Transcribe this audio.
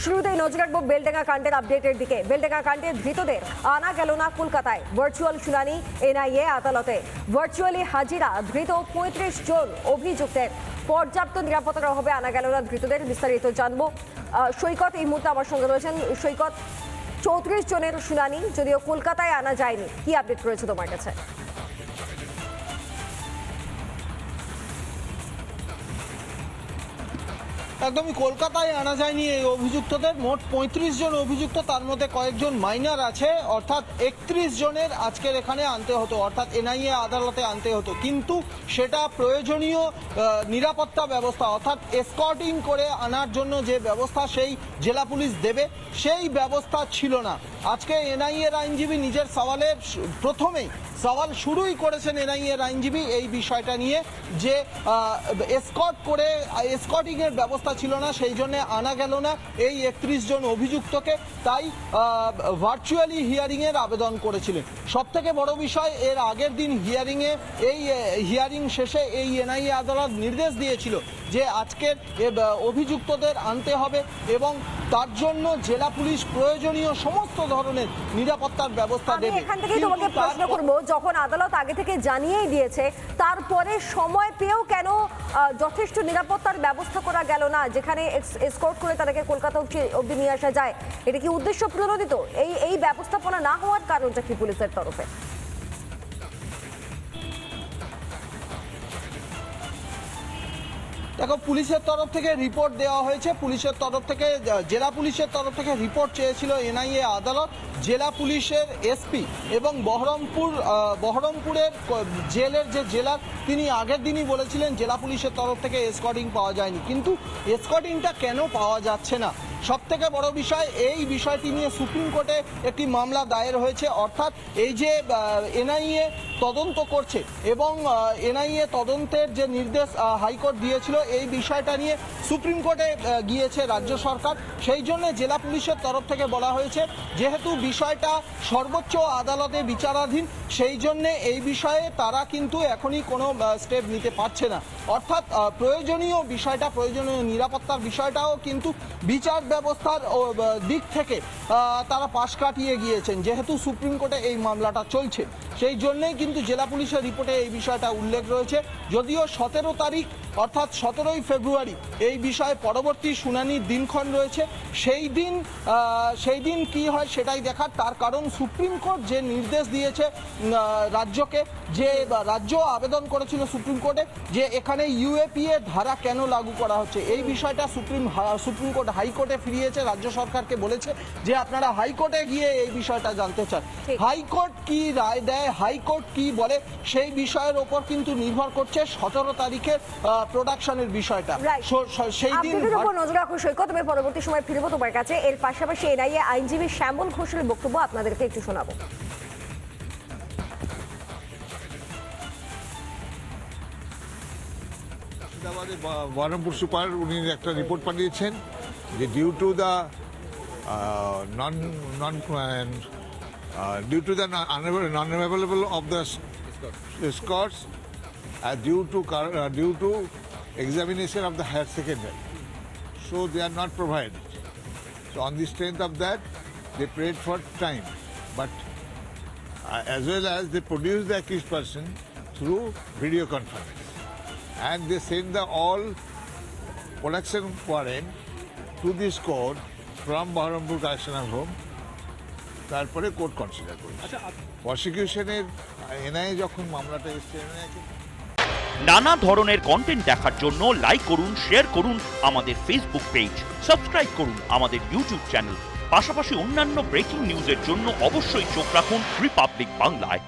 শুরুতেই নজর রাখবো বেলডাঙ্গা কাণ্ডের আপডেটের দিকে। বেলডাঙ্গা কাণ্ডের ধৃতদের আনা গেল না কলকাতায়। ভার্চুয়াল শুনানি এনআইএ আদালতে। ভার্চুয়ালি হাজিরা ধৃত ৩৫ জন অভিযুক্তের। পর্যাপ্ত নিরাপত্তার অভাবে আনা গেল না ধৃতদের। বিস্তারিত জানবো। সৈকত এই মুহূর্তে আমার সঙ্গে রয়েছেন। সৈকত, ৩৪ জনের শুনানি যদিও কলকাতায় আনা যায়নি, কি আপডেট রয়েছে তোমার কাছে? একদমই কলকাতায় আনা যায়নি এই অভিযুক্তদের। মোট ৩৫ জন অভিযুক্ত, তার মধ্যে কয়েকজন মাইনার আছে, অর্থাৎ ৩১ জনের আজকের এখানে আনতে হতো, অর্থাৎ এনআইএ আদালতে আনতে হতো, কিন্তু সেটা প্রয়োজনীয় নিরাপত্তা ব্যবস্থা অর্থাৎ এসকর্টিং করে আনার জন্য যে ব্যবস্থা সেই জেলা পুলিশ দেবে সেই ব্যবস্থা ছিল না। আজকে এনআইএর আইনজীবী নিজের সওয়ালের প্রথমেই সওয়াল শুরুই করেছেন এনআইএর আইনজীবী এই বিষয়টা নিয়ে যে এসকর্টিং এর ব্যবস্থা ছিল না, সেই জন্য আনা গেল না এই ৩১ জন অভিযুক্তকে, তাই ভার্চুয়ালি হিয়ারিং এর আবেদন করেছিলেন। সব থেকে বড় বিষয়, এর আগের দিন হিয়ারিং শেষে এই এনআইএ আদালত নির্দেশ দিয়েছিল যে আজকের অভিযুক্তদের আনতে হবে এবং তার জন্য জেলা পুলিশ প্রয়োজনীয় সমস্ত ধরনের নিরাপত্তার ব্যবস্থা দেবে। এখান থেকে তোমাকে প্রশ্ন করব, যখন আদালত আগে থেকে জানিয়েই দিয়েছে তারপরে সময় পেয়েও কেন যথেষ্ট নিরাপত্তার ব্যবস্থা করা গেল না, যেখানে এসকর্ট করে তাদেরকে কলকাতা অবধি নিয়ে আসা যায়? এটা কি উদ্দেশ্য প্রণোদিত? এই ব্যবস্থাপনা না হওয়ার কারণটা কি পুলিশের তরফে? দেখো, পুলিশের তরফ থেকে রিপোর্ট দেওয়া হয়েছে। পুলিশের তরফ থেকে জেলা পুলিশের তরফ থেকে রিপোর্ট চেয়েছিল এনআইএ আদালত। জেলা পুলিশের এসপি এবং বহরমপুরের জেলের যে জেলার, তিনি আগের দিনই বলেছিলেন জেলা পুলিশের তরফ থেকে এসকর্টিং পাওয়া যায়নি। কিন্তু এসকর্টিংটা কেন পাওয়া যাচ্ছে না, সব থেকে বড় বিষয়, এই বিষয়টি নিয়ে সুপ্রিম কোর্টে একটি মামলা দায়ের হয়েছে। অর্থাৎ এই যে এনআইএ তদন্ত করছে এবং এনআইএ তদন্তের যে নির্দেশ হাইকোর্ট দিয়েছিল, এই বিষয়টা নিয়ে সুপ্রিম কোর্টে গিয়েছে রাজ্য সরকার। সেই জন্য জেলা পুলিশের তরফ থেকে বলা হয়েছে যেহেতু বিষয়টা সর্বোচ্চ আদালতে বিচারাধীন, সেই জন্যে এই বিষয়ে তারা কিন্তু এখনই কোনো স্টেপ নিতে পারছে না। অর্থাৎ প্রয়োজনীয় নিরাপত্তার বিষয়টাও কিন্তু বিচার ব্যবস্থার দিক থেকে তারা পাশ কাটিয়ে গিয়েছেন, যেহেতু সুপ্রিম কোর্টে এই মামলাটা চলছে। সেই জন্যই কিন্তু জেলা পুলিশের রিপোর্টে এই বিষয়টা উল্লেখ রয়েছে। যদিও 17 তারিখ অর্থাৎ 17ই ফেব্রুয়ারি এই বিষয়ে পরবর্তী শুনানির দিনক্ষণ রয়েছে। সেই দিন কি হয় সেটাই দেখার। তার কারণ সুপ্রিম কোর্ট যে নির্দেশ দিয়েছে রাজ্যকে, যে রাজ্য আবেদন করেছিল সুপ্রিম কোর্টে যে এখানে ইউএপিএ ধারা কেন লাগু করা হচ্ছে, এই বিষয়টা সুপ্রিম কোর্ট হাইকোর্টে ফিরিয়েছে, রাজ্য সরকারকে বলেছে যে আপনারা হাইকোর্টে গিয়ে এই বিষয়টা জানতে চান। হাইকোর্ট কি রায় দেয়, হাইকোর্ট কি বলে, সেই বিষয়ের ওপর কিন্তু নির্ভর করছে 17 তারিখের প্রোডাকশনের বিষয়টা। সেই দিন নজর রাখো সৈকত, আমি পরবর্তী সময় ফিরবো তোমার কাছে। এর পাশাপাশি এনআইএ আইনজীবী শ্যামল ঘোষের বক্তব্য আপনাদেরকে একটু শোনাবো। বহরমপুর সুপার উনি একটা রিপোর্ট পাঠিয়েছেন যে due to the non available of the escorts due to examination of the higher secondary, so they are not provided. So on the strength of that, they prayed for time, but as well as they produced the accused person through video conference, and they sent the all production warrant to this court from Bahrampur Correctional Home. তারপরে court consider করেছে। প্রসিকিউশনের NIA যখন মামলাটা এসছে, নানা ধরনের content দেখার জন্য like করুন, শেয়ার করুন আমাদের ফেসবুক পেজ, সাবস্ক্রাইব করুন আমাদের ইউটিউব চ্যানেল। পাশাপাশি অন্যান্য ব্রেকিং নিউজের জন্য অবশ্যই চোখ রাখুন রিপাবলিক বাংলায়।